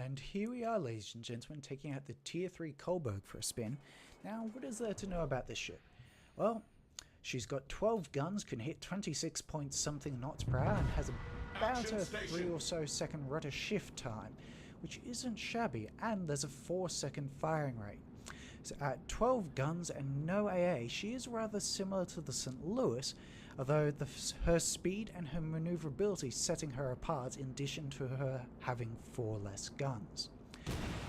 And here we are, ladies and gentlemen, taking out the Tier 3 Kolberg for a spin. Now, what is there to know about this ship? Well, she's got 12 guns, can hit 26 point something knots per hour, and has about a 3 or so second rudder shift time, which isn't shabby, and there's a 4-second firing rate. So at 12 guns and no AA, she is rather similar to the St. Louis, although her speed and her maneuverability setting her apart in addition to her having 4 less guns.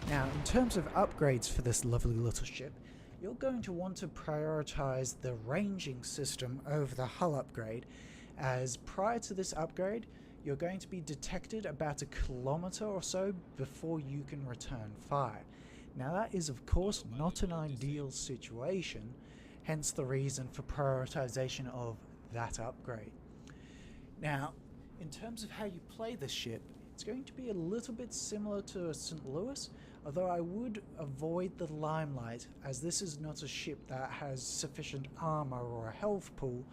Now, in terms of upgrades for this lovely little ship, you're going to want to prioritize the ranging system over the hull upgrade, as prior to this upgrade, you're going to be detected about 1 kilometer or so before you can return fire. Now that is of course not an ideal situation, hence the reason for prioritization of that upgrade. Now, in terms of how you play this ship, it's going to be a little bit similar to a St. Louis, although I would avoid the limelight, as this is not a ship that has sufficient armor or a health pool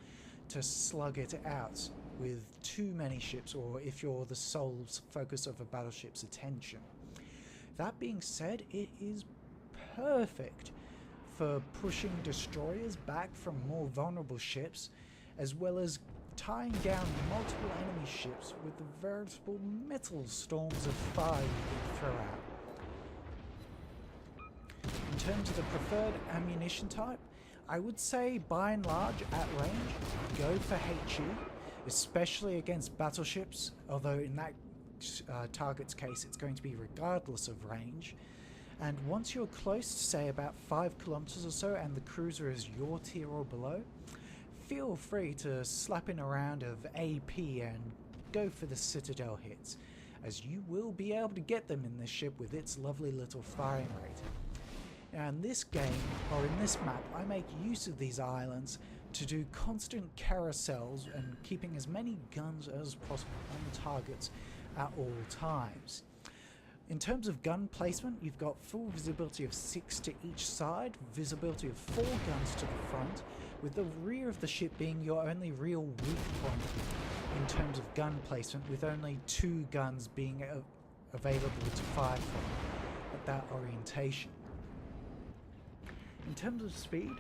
to slug it out with too many ships, or if you're the sole focus of a battleship's attention. That being said, it is perfect for pushing destroyers back from more vulnerable ships, as well as tying down multiple enemy ships with the veritable metal storms of fire you can throw out. In terms of the preferred ammunition type, I would say by and large at range, go for HE, especially against battleships, although in that target's case it's going to be regardless of range. And once you're close to say about 5 kilometers or so and the cruiser is your tier or below, feel free to slap in a round of AP and go for the Citadel hits, as you will be able to get them in this ship with its lovely little firing rate. Now in this game, or in this map, I make use of these islands to do constant carousels and keeping as many guns as possible on the targets at all times. In terms of gun placement, you've got full visibility of 6 to each side, visibility of 4 guns to the front, with the rear of the ship being your only real weak point in terms of gun placement, with only 2 guns being available to fire from at that orientation. In terms of speed,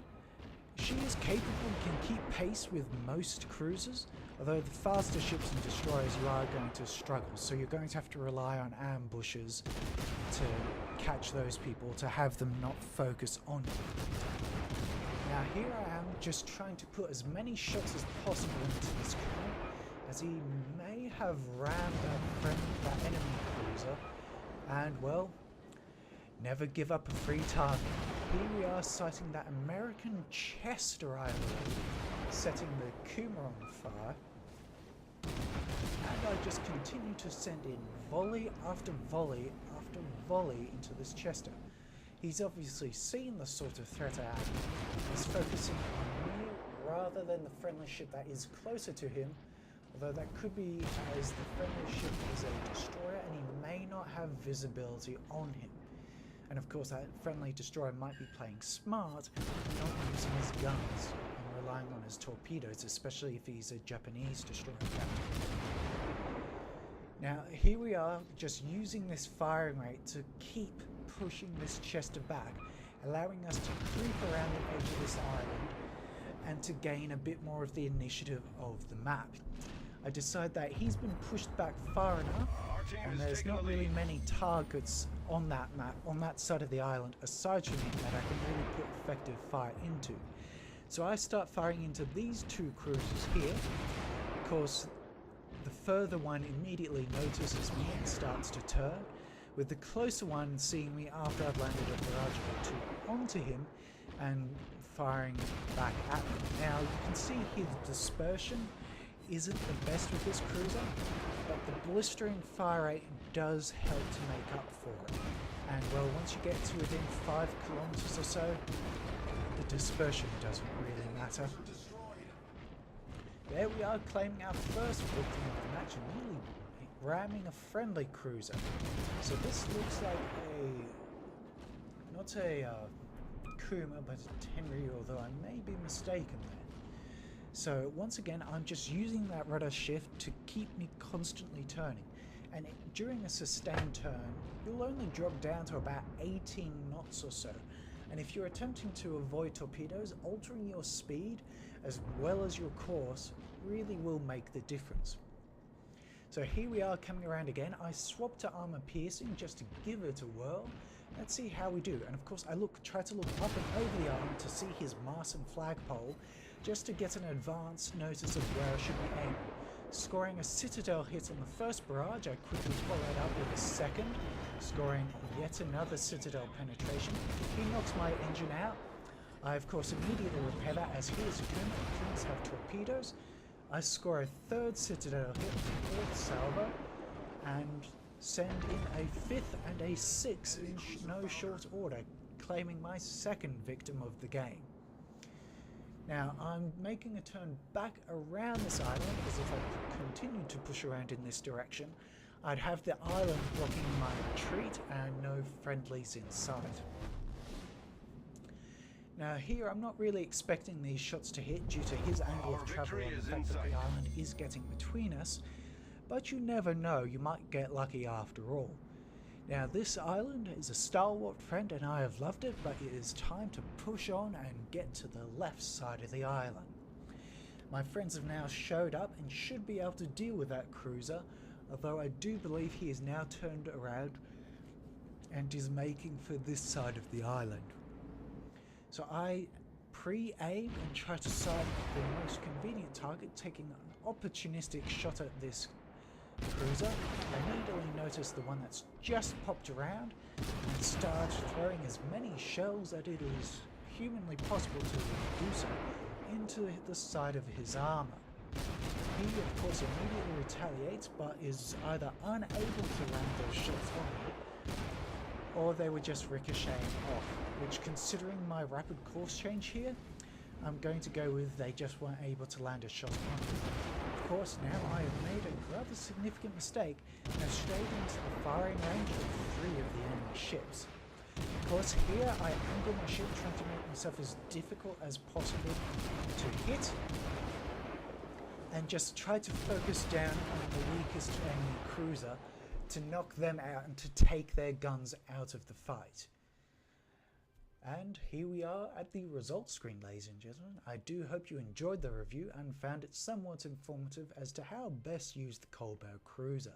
she is capable and can keep pace with most cruisers, although the faster ships and destroyers you are going to struggle, so you're going to have to rely on ambushes to catch those people, to have them not focus on you. Now here I am just trying to put as many shots as possible into this guy, as he may have rammed that enemy cruiser, and well, never give up a free target. Here we are sighting that American Chester Island, setting the Kuma on fire, and I just continue to send in volley after volley after volley into this Chester. He's obviously seen the sort of threat I am. He's focusing on me rather than the friendly ship that is closer to him, although that could be as the friendly ship is a destroyer and he may not have visibility on him. And of course that friendly destroyer might be playing smart and not using his guns and relying on his torpedoes, especially if he's a Japanese destroyer captain. Now here we are just using this firing rate to keep pushing this Chester back, allowing us to creep around the edge of this island and to gain a bit more of the initiative of the map. I decide that he's been pushed back far enough and there's not really many targets on that map, on that side of the island, aside from him, that I can really put effective fire into. So I start firing into these 2 cruisers here. Of course, the further one immediately notices me and starts to turn, with the closer one seeing me after I've landed a barrage or 2 onto him and firing back at him. Now you can see here the dispersion isn't the best with this cruiser, but the blistering fire rate does help to make up for it. And well, once you get to within 5 kilometers or so, the dispersion doesn't really matter. There we are, claiming our first victim of the match and nearly ramming a friendly cruiser. So this looks like not a Kuma, but a Tenryu, although I may be mistaken there. So once again, I'm just using that rudder shift to keep me constantly turning. and during a sustained turn, you'll only drop down to about 18 knots or so. And if you're attempting to avoid torpedoes, altering your speed as well as your course really will make the difference. So here we are coming around again. I swapped to armor piercing just to give it a whirl. Let's see how we do. And of course I try to look up and over the island to see his mast and flagpole, just to get an advance notice of where I should be aiming. Scoring a citadel hit on the first barrage, I quickly followed up with a second, scoring yet another citadel penetration. He knocks my engine out. I of course immediately repair that, as he is Kun and Kuns have torpedoes. I score a third citadel hit, fourth salvo, and send in a fifth and a sixth in no short order, claiming my second victim of the game. Now I'm making a turn back around this island, as if I continued to push around in this direction, I'd have the island blocking my retreat and no friendlies in sight. Now here I'm not really expecting these shots to hit due to his angle of travel and the fact that the island is getting between us, but you never know, you might get lucky after all. Now this island is a stalwart friend and I have loved it, but it is time to push on and get to the left side of the island. My friends have now showed up and should be able to deal with that cruiser, although I do believe he is now turned around and is making for this side of the island. So I pre-aim and try to sight the most convenient target, taking an opportunistic shot at this cruiser. I immediately notice the one that's just popped around and start throwing as many shells as it is humanly possible to do so into the side of his armor. He of course immediately retaliates, but is either unable to land those shots on me, or they were just ricocheting off, which, considering my rapid course change here, I'm going to go with they just weren't able to land a shot on me. Of course, now I have made a rather significant mistake and have strayed into the firing range of 3 of the enemy ships. Of course, here I angle my ship, trying to make myself as difficult as possible to hit, and just try to focus down on the weakest enemy cruiser to knock them out and to take their guns out of the fight. And here we are at the results screen, ladies and gentlemen. I do hope you enjoyed the review and found it somewhat informative as to how best use the Kolberg cruiser.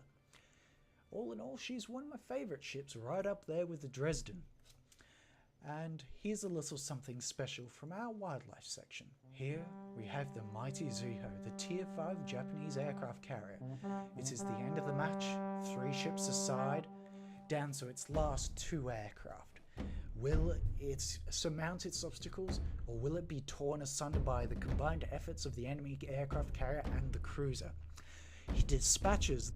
All in all, she's one of my favourite ships, right up there with the Dresden. And here's a little something special from our wildlife section. Here we have the mighty Zuiho, the Tier 5 Japanese aircraft carrier. It is the end of the match, 3 ships aside, down to its last 2 aircraft. Will it surmount its obstacles, or will it be torn asunder by the combined efforts of the enemy aircraft carrier and the cruiser? He dispatches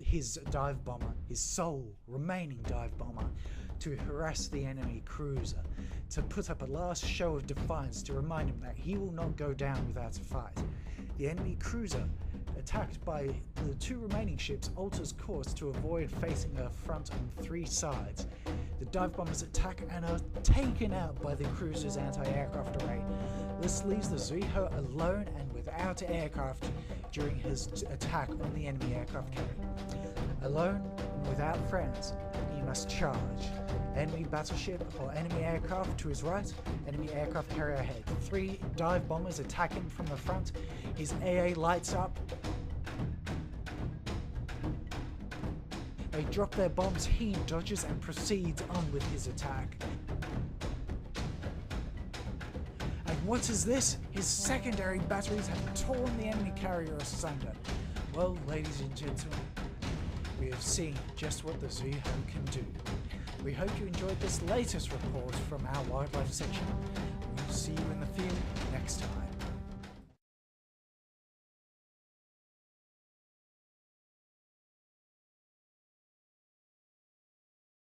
his dive bomber, his sole remaining dive bomber, to harass the enemy cruiser, to put up a last show of defiance to remind him that he will not go down without a fight. The enemy cruiser, attacked by the 2 remaining ships, alters course to avoid facing a front on 3 sides. The dive bombers attack and are taken out by the cruiser's anti-aircraft array. This leaves the Zuiho alone and without aircraft during his attack on the enemy aircraft carrier. Alone and without friends, he must charge. Enemy battleship or enemy aircraft to his right, enemy aircraft carrier ahead. 3 dive bombers attack him from the front. His AA lights up. They drop their bombs, he dodges and proceeds on with his attack. And what is this? His secondary batteries have torn the enemy carrier asunder. Well, ladies and gentlemen, we have seen just what the Zuiho can do. We hope you enjoyed this latest report from our wildlife section. We'll see you in the field next time.